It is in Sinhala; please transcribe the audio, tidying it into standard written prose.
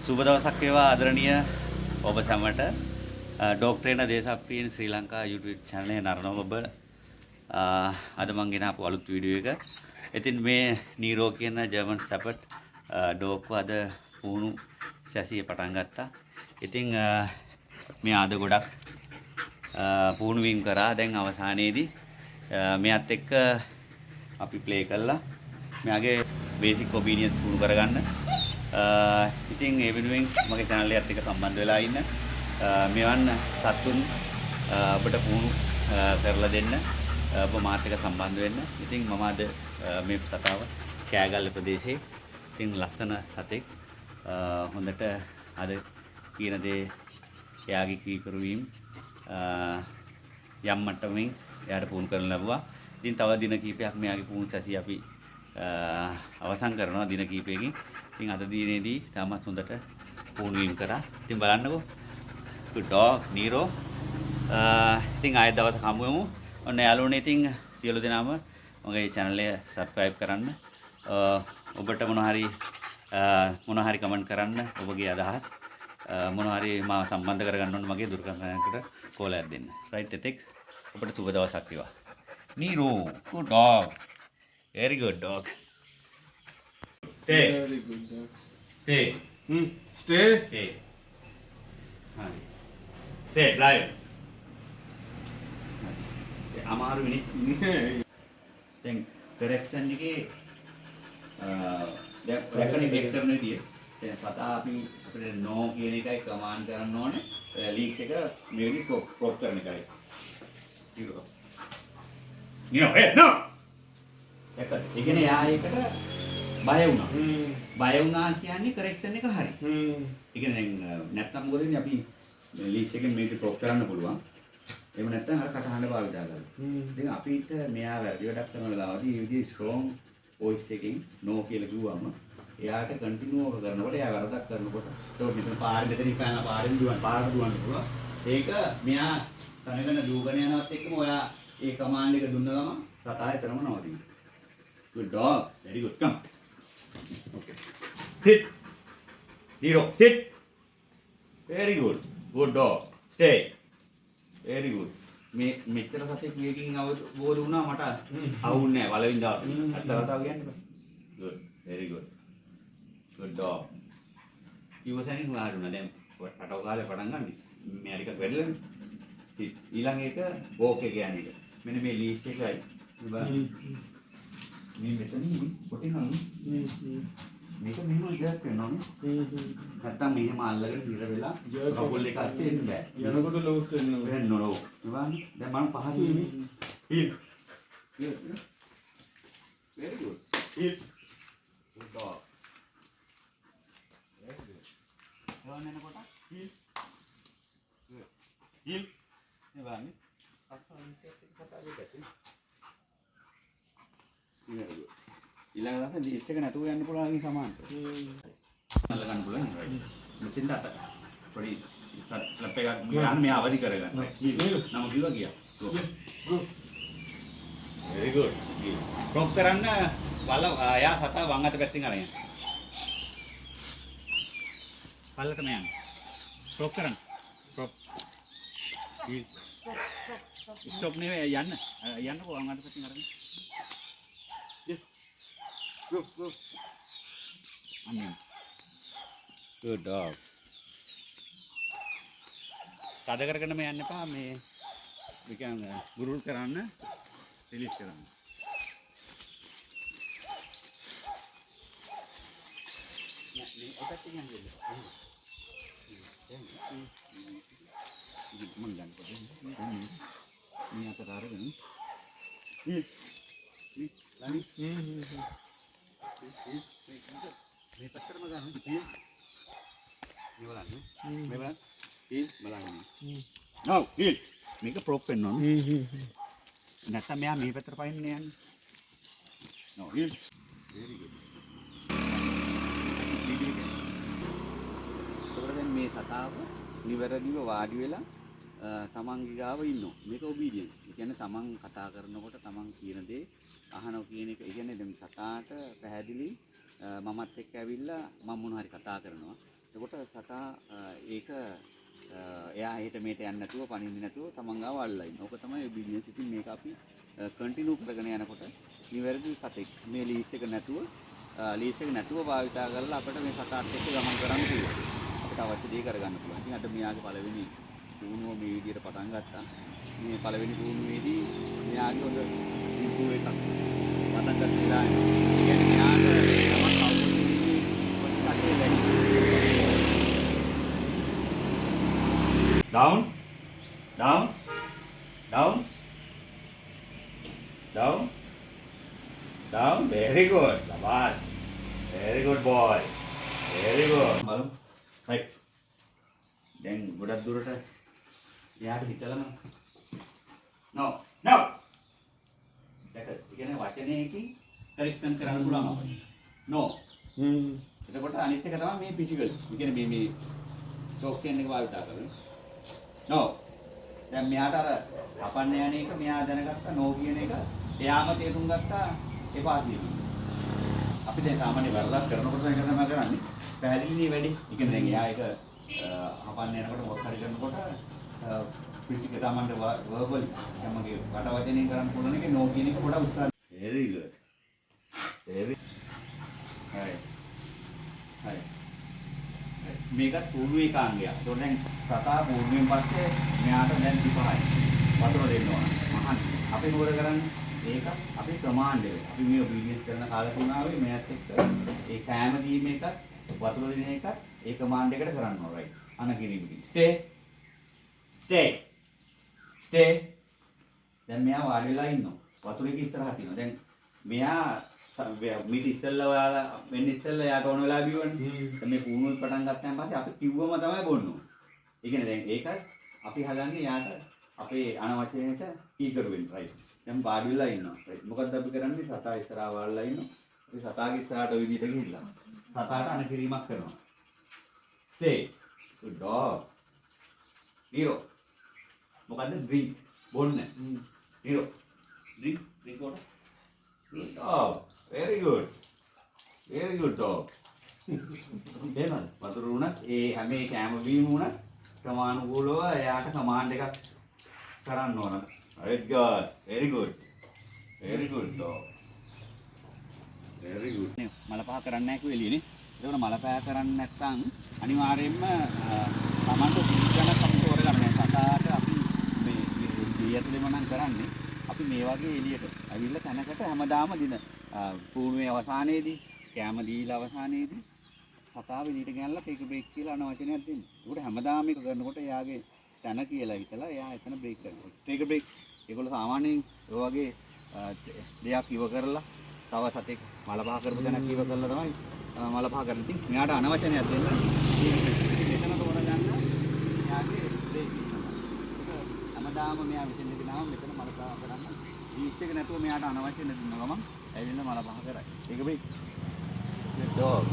සුබ දවසක් වේවා ආදරණීය ඔබ සැමට ඩොග් ට්‍රේනර් දේශප්‍රියන් ශ්‍රී ලංකා YouTube channel එක නරනවා ඔබ අද මම ගෙන ආපු අලුත් වීඩියෝ එක. ඉතින් මේ නීරෝ කියන ජර්මන් සෙපර්ඩ් ඩොග් අද පුහුණු සැසිය පටන් ගත්තා. ඉතින් මේ ආද ගොඩක් පුහුණු වීම කරා. දැන් අවසානයේදී මෙයත් එක්ක අපි ප්ලේ කළා. මෙයාගේ බේසික් ඔබීඩියන්ස් පුහුණු කරගන්න. ඉතින් ඒ වෙනුවෙන් මගේ channel එකත් එක්ක සම්බන්ධ වෙලා ඉන්න මෙවන් සතුන් ඔබට පුහුණු කරලා දෙන්න ඔබ මාත් එක්ක සම්බන්ධ වෙන්න. ඉතින් මම අද මේ සතාව කෑගල්ල ප්‍රදේශයේ ඉතින් ලස්සන සතෙක් හොඳට අද කියන දේ එයාගේ කීකරු වීම යම් මට්ටමින් එයාට පුහුණු කරන්න ලැබුවා. ඉතින් තව දින කිහිපයක් මෙයාගේ පුහුණු සැසිය අපි අවසන් කරනවා දින කිහිපයකින්. ඉතින් අද දිනේදී තාමත් හොඳට පුහුණු වීම කරා. ඉතින් බලන්නකෝ. good dog නීරෝ. ඉතින් ආයෙත් දවසක හමු වෙමු. ඔන්න යාළුවනේ ඉතින් සියලු දෙනාම මගේ channel එක subscribe කරන්න. ඔබට මොනවා හරි කමෙන්ට් කරන්න ඔබගේ අදහස් මොනවා හරි මාව සම්බන්ධ කරගන්න ඕන මගේ දුරකථනයකට කෝල් එකක් දෙන්න. right එතෙක් ඔබට සුබ දවසක් වේවා. නීරෝ good dog. very good dog. Stay. Very good dog. Stay. Stay. Stay. Hi. Stay. Drive. අමාරු වෙන්නේ. දැන් correction එකේ දැන් දෙක කරන විදිය. දැන් සතා අපි අපිට no කියන එකයි command කරන්න ඕනේ. leash එක මේ විදිහ crop කරන එකයි. ඊළඟ. hey no. ඒක ඉගෙන යා එකට බය වුණා. බය වුණා කියන්නේ correction එක හරි. ඒ කියන්නේ නැත්නම් මොකද වෙන්නේ අපි ලීස් එකෙන් මේක ටොප් කරන්න පුළුවන්. එහෙම නැත්නම් අර කටහඬ භාවිතා කරනවා. ඉතින් අපිට මෙයා වැඩි වැඩක් කරන වෙලාවදී මේ විදිහේ strong voice එකකින් no කියලා කිව්වම එයාට කන්ටිනියු කරනකොට එයා වරදක් කරනකොට ඒක මෙතන පාරේ මෙතනින් පැනලා පාරෙන් පාරට දුවන්න පුළුවන්. ඒක මෙයා තනගෙන දුවගෙන යනවත් එක්කම ඔයා ඒ කමාන්ඩ් එක දුන්න ගමන් සතා එතරම් නවතිනවා. good dog. very good. come. Okay. Sit. Zero. Sit. Very good. Good dog. Stay. Very good. මෙච්චර සතෙක් මේකින් අවබෝධ වුණා මට අවුන්නේ නැහැ පළවෙනි දවසේ. අත්ත කතාව කියන්න බෑ. Good. Very good. Good dog. ඉවසනින් වාරුණා දැන් රටව කාලේ පටන් ගන්න. මේ හරියට වැඩිලානේ. sit. ඊළඟ එක walk එක යන එක. මෙන්න මේ ලීෂ් එකයි. මේ මෙතනින් කොටින් අල්ලමු. මේක මෙහෙම ඉඩක් වෙනවා නේ. නැත්තම් මෙහෙම අල්ලගෙන හිර වෙලා කකුල් එක අස්සේ එන්න බෑ. යනකොට ලෝස් වෙනවා. වෙන්න ඕන. ඉවන්නේ දැන් මම පහසුයි මේ. Heel. very good. Heel. good dog. very good. යවන්න එනකොට හීල්. good. හීල්. ඉවන්නේ. අස්සන් ඉස්සෙත් කතා දෙකක්. ඊළඟ දවසේ ලීස්ට් එක නැතුව යන්න පුළුවන් වගේ සමානට. අල්ල ගන්න පුළුවන්. මෙතෙන්ට අත. පොඩි ස්ලැප් එකක් ගන්න මෙයා අවදි කරගන්න. නම කිව්වා ගියා. very good. ක්‍රොප් කරන්න බල යා සතා වම් අත පැත්තෙන් අරගෙන. පල්ලටම යන්න. ක්‍රොප් කරන්න. ක්‍රොප්. ස්ටොප් නෙවෙයි යන්න. යන්නකෝ වම් අත පැත්තෙන් අරගෙන. Go. Amen. Good dog. තද කරගෙනම යන්න එපා මේ නිකන් ගුරුල් කරන්න රිලීස් කරන්න. ඒකත් ඉන්නේ නේද? මම ගන්න පොඩ්ඩක්. මේ අතට අරගෙන. මේ පැත්තටම ගන්න. මේ බලන්න. මේ බලන්න. හීල් බලන්න. නෝ හීල්. මේක ප්‍රොප් වෙන්න ඕන. නැත්තම් මෙයා මේ පැත්තට පයින්න යන්නේ. නෝ හීල්. very good. සොබරෙන් මේ සතාව නිවැරදිව වාඩි වෙලා තමන්ගේ ගාව ඉන්නවා. මේක ඔබීඩියන්ස්. ඒ කියන්නේ තමන් කතා කරනකොට තමන් කියන දේ අහනවා කියන එක. ඒ කියන්නේ දැන් සතාට පැහැදිලි මමත් එක්ක ඇවිල්ලා මම මොනවා හරි කතා කරනවා. එතකොට සතා ඒක එයා හිට මේට යන්නේ නැතුව පනින්නේ නැතුව තමන් ගාව අල්ලලා ඉන්න. ඕක තමයි බිස්නස්. ඉතින් මේක අපි කන්ටිනියු කරගෙන යනකොට නිවැරදි සතෙක් මේ ලීස් එක නැතුව භාවිතා කරලා අපිට මේ සතාත් එක්ක ගමන් කරන්න පුළුවන්. අපිට අවශ්‍ය දේ කරගන්න පුළුවන්. ඉතින් අද මෙයාගේ පළවෙනි පුහුණුව මේ විදිහට පටන් ගත්තා. මේ පළවෙනි පුහුණුවේදී මෙයාගේ හොඳ ඉම්ප්‍රූව් එකක් පටන් ගත්තා. ඒ කියන්නේ මෙයාට තමන් කවුරුත් down, down, down, down, down. Very good, Labad. Very good boy. Very good. Malu, right. Then godak durata. එයාට හිතලම. No, no. දැක, ඒ කියන්නේ වචනයකින් කරෙක්ෂන් කරන්න පුළුවන් අපිට. No. එතකොට අනිත් එක තමයි මේ ෆිසිකල්. ඒ කියන්නේ මේ ටොක්සින් එක භාවිතා කරන්නේ. No. දැන් මෙයාට අර කපන්න යන එක මෙයා දැනගත්තා no කියන එක. එයාම තේරුම් ගත්තා එපා කියන එක. අපි දැන් සාමාන්‍ය වරදක් කරනකොට මේක තමයි කරන්නේ. පැහැදිලිනේ වැඩි. ඒ කියන්නේ දැන් එයා ඒක හපන්න යනකොට මොකක් හරි කරනකොට ෆිසිකල් තමන්ට වර්බල් යමගේ වට වචනෙන් කරන්න පුළුවන් එක no කියන එක පොඩක් උත්සාහ. Very good. Very. Right. Right. මේකත් පුහුණුවේ කාංගයක්. ඒතකොට දැන් සතා පුහුණුවෙන් පස්සේ මෙයාට දැන් 35යි. වතුර දෙන්න ඕන. මහන් අපි නුවර කරන්නේ ඒක අපි කමාන්ඩ් එක. අපි මේ බිස්නස් කරන කාල තුනාවේ මෙයාත් එක්ක ඒ කෑම දීම එකත් වතුර දෙන එකත් ඒ කමාන්ඩ් එකට කරන්න ඕන රයිට්. අනකිරීමකින්. stay. දැන් මෙයා වාඩි වෙලා ඉන්නවා. වතුර එක ඉස්සරහා තියෙනවා. දැන් මෙයා මිට ඉස්සෙල්ලා ඔයාලා වෙන්න ඉස්සෙල්ලා යාට ඕන වෙලා බිව්වනේ. දැන් මේ පුහුණුව පටන් ගත්තාන් පස්සේ අපි කිව්වම තමයි බොන්න ඕනේ. ඒ කියන්නේ දැන් ඒකත් අපි හදන්නේ යාට අපේ අනවචනයට කීකරු වෙන්න රයිට්. දැන් වාඩි වෙලා ඉන්නවා. රයිට්. මොකද්ද අපි කරන්නේ? සතා ඉස්සරහා වාඩිලා ඉන්නවා. අපි සතාගේ ඉස්සරහට ඔය විදිහට ගිහිල්ලා සතාට අනකිරීමක් කරනවා. stay. good dog. Niro. මොකද්ද? drink. බොන්න. Niro. drink water. good dog. Very good. Very good dog. එහෙනම් වතුර උනත් ඒ හැම කෑම බීම උනත් ක්‍රමානුකූලව එයාට කමාන්ඩ් එකක් කරන්න ඕන. Very good. Very good. Very good dog. Very good. මලපහ කරන්නේ නැහැ කිව්ව එළියනේ. ඒකෝන මලපහ කරන්නේ නැත්නම් අනිවාර්යයෙන්ම Tamanට ජීවිතයක් අපි තෝරගන්න නැහැ. සතාට අපි මේ දියතුලෙම නම් කරන්නේ අපි මේ වගේ එළියට ඇවිල්ලා තැනකට හැමදාම දින පුහුණුවේ අවසානයේදී කැම දීලා අවසානයේදී සතාව එළියට ගෙනල්ලා ටේක් බ්‍රේක් කියලා අනවචනයක් දෙන්න. ඒකට හැමදාම මේක කරනකොට එයාගේ තැන කියලා හිතලා එයා එතන බ්‍රේක් කරනවා. Take break. ඒගොල්ලෝ සාමාන්‍යයෙන් ඔය වගේ දෙයක් ඉව කරලා තව සතෙක් මලපහ කරපු තැනක් ඉව කරලා තමයි මලපහ කරන්නේ. ඉතින් මෙයාට අනවචනයක් දෙන්න. මෙතන තෝරගන්න එයාගේ බ්‍රේක් කරනවා. හැමදාම මෙයා මෙතන ගෙනාවම මෙතන මලපහ කරන්න. ඊස් එක නැතුව මෙයාට අනවශ්‍ය නැතුව ගමන් ඇවිල්ලා මලපහ කරයි. ඒක බ්‍රේක්. good dog.